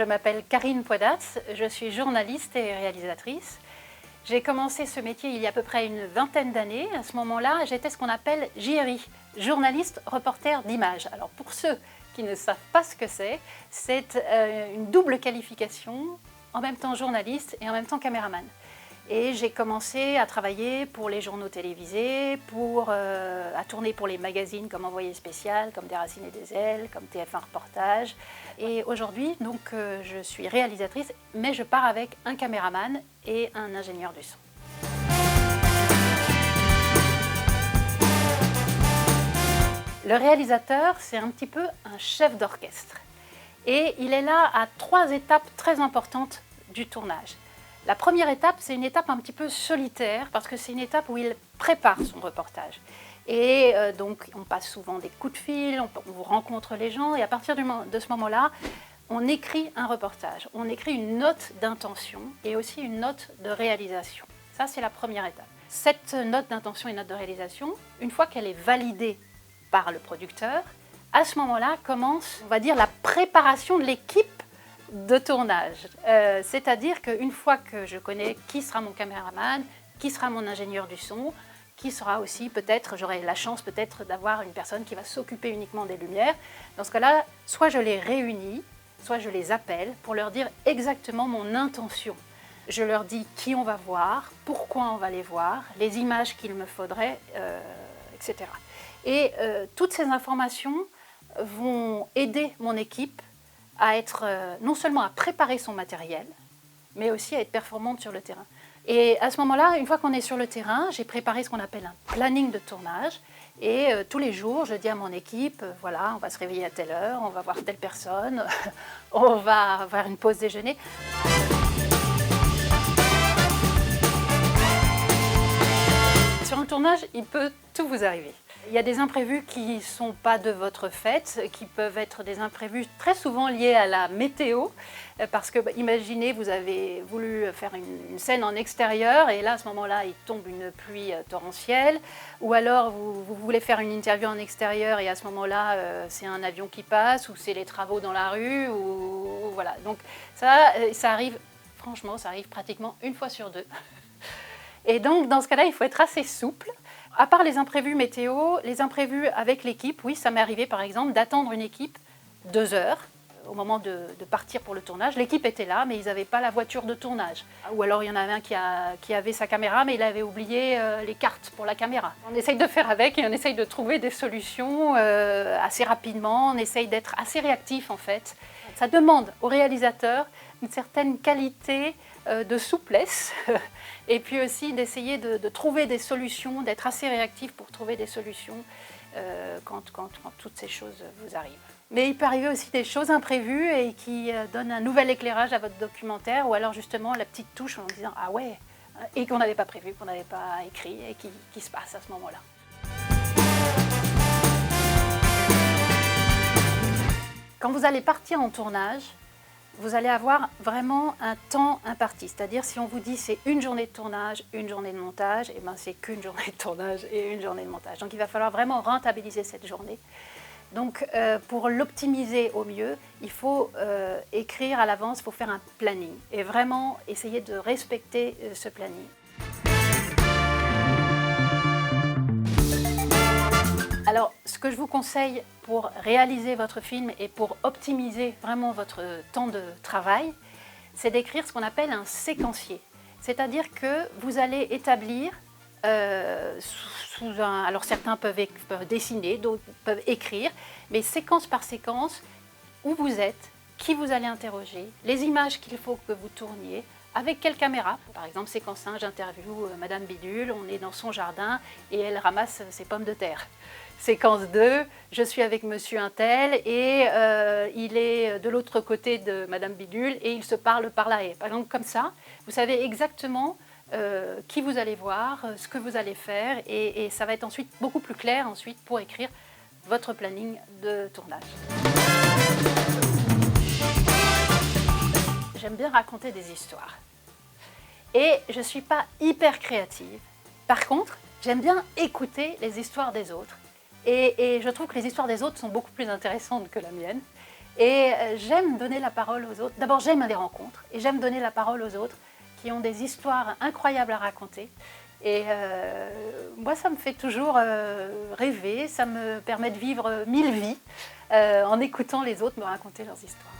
je m'appelle Karine Poidatz, je suis journaliste et réalisatrice. J'ai commencé ce métier il y a à peu près une vingtaine d'années. À ce moment-là, j'étais ce qu'on appelle JRI, journaliste reporter d'image. Alors pour ceux qui ne savent pas ce que c'est une double qualification, en même temps journaliste et en même temps caméraman. Et j'ai commencé à travailler pour les journaux télévisés, à tourner pour les magazines comme Envoyé spécial, comme Des Racines et des Ailes, comme TF1 Reportage. Et aujourd'hui, donc, je suis réalisatrice, mais je pars avec un caméraman et un ingénieur du son. Le réalisateur, c'est un petit peu un chef d'orchestre. Et il est là à 3 étapes très importantes du tournage. La première étape, c'est une étape un petit peu solitaire parce que c'est une étape où il prépare son reportage. Et donc, on passe souvent des coups de fil, on rencontre les gens et à partir de ce moment-là, on écrit un reportage. On écrit une note d'intention et aussi une note de réalisation. Ça, c'est la première étape. Cette note d'intention et note de réalisation, une fois qu'elle est validée par le producteur, à ce moment-là commence, on va dire, la préparation de l'équipe de tournage. C'est-à-dire qu'une fois que je connais qui sera mon caméraman, qui sera mon ingénieur du son, qui sera aussi peut-être, j'aurai la chance peut-être d'avoir une personne qui va s'occuper uniquement des lumières. Dans ce cas-là, soit je les réunis, soit je les appelle pour leur dire exactement mon intention. Je leur dis qui on va voir, pourquoi on va les voir, les images qu'il me faudrait, etc. Et toutes ces informations vont aider mon équipe à être, non seulement à préparer son matériel, mais aussi à être performante sur le terrain. Et à ce moment-là, une fois qu'on est sur le terrain, j'ai préparé ce qu'on appelle un planning de tournage. Et tous les jours, je dis à mon équipe, voilà, on va se réveiller à telle heure, on va voir telle personne, on va faire une pause déjeuner. Sur un tournage, il peut tout vous arriver. Il y a des imprévus qui ne sont pas de votre fait, qui peuvent être des imprévus très souvent liés à la météo, parce que imaginez, vous avez voulu faire une scène en extérieur et là, à ce moment-là, il tombe une pluie torrentielle, ou alors vous voulez faire une interview en extérieur et à ce moment-là, c'est un avion qui passe, ou c'est les travaux dans la rue, ou voilà. Donc ça arrive, franchement, ça arrive pratiquement une fois sur 2. Et donc, dans ce cas-là, il faut être assez souple. À part les imprévus météo, les imprévus avec l'équipe, oui, ça m'est arrivé par exemple d'attendre une équipe 2 heures au moment de partir pour le tournage. L'équipe était là, mais ils n'avaient pas la voiture de tournage. Ou alors il y en avait un qui avait sa caméra, mais il avait oublié les cartes pour la caméra. On essaye de faire avec et on essaye de trouver des solutions assez rapidement. On essaye d'être assez réactif en fait. Ça demande au réalisateur une certaine qualité de souplesse et puis aussi d'essayer de trouver des solutions, d'être assez réactif pour trouver des solutions quand toutes ces choses vous arrivent. Mais il peut arriver aussi des choses imprévues et qui donnent un nouvel éclairage à votre documentaire ou alors justement la petite touche en disant « Ah ouais !» et qu'on n'avait pas prévu, qu'on n'avait pas écrit et qui se passe à ce moment-là. Quand vous allez partir en tournage, vous allez avoir vraiment un temps imparti. C'est-à-dire, si on vous dit c'est une journée de tournage, une journée de montage, et ben c'est qu'une journée de tournage et une journée de montage. Donc, il va falloir vraiment rentabiliser cette journée. Donc, pour l'optimiser au mieux, il faut écrire à l'avance, il faut faire un planning et vraiment essayer de respecter ce planning. Alors, ce que je vous conseille pour réaliser votre film et pour optimiser vraiment votre temps de travail, c'est d'écrire ce qu'on appelle un séquencier. C'est-à-dire que vous allez établir, alors certains peuvent dessiner, d'autres peuvent écrire, mais séquence par séquence, où vous êtes, qui vous allez interroger, les images qu'il faut que vous tourniez, avec quelle caméra. Par exemple, séquence 1, j'interviewe Madame Bidule, on est dans son jardin et elle ramasse ses pommes de terre. Séquence 2, je suis avec Monsieur Untel et il est de l'autre côté de Madame Bidule et ils se parlent par là. Et par exemple, comme ça, vous savez exactement qui vous allez voir, ce que vous allez faire et ça va être ensuite beaucoup plus clair ensuite pour écrire votre planning de tournage. J'aime bien raconter des histoires et je ne suis pas hyper créative. Par contre, j'aime bien écouter les histoires des autres. Et je trouve que les histoires des autres sont beaucoup plus intéressantes que la mienne. Et j'aime donner la parole aux autres. D'abord, j'aime les rencontres et j'aime donner la parole aux autres qui ont des histoires incroyables à raconter. Et moi, ça me fait toujours rêver, ça me permet de vivre 1000 vies en écoutant les autres me raconter leurs histoires.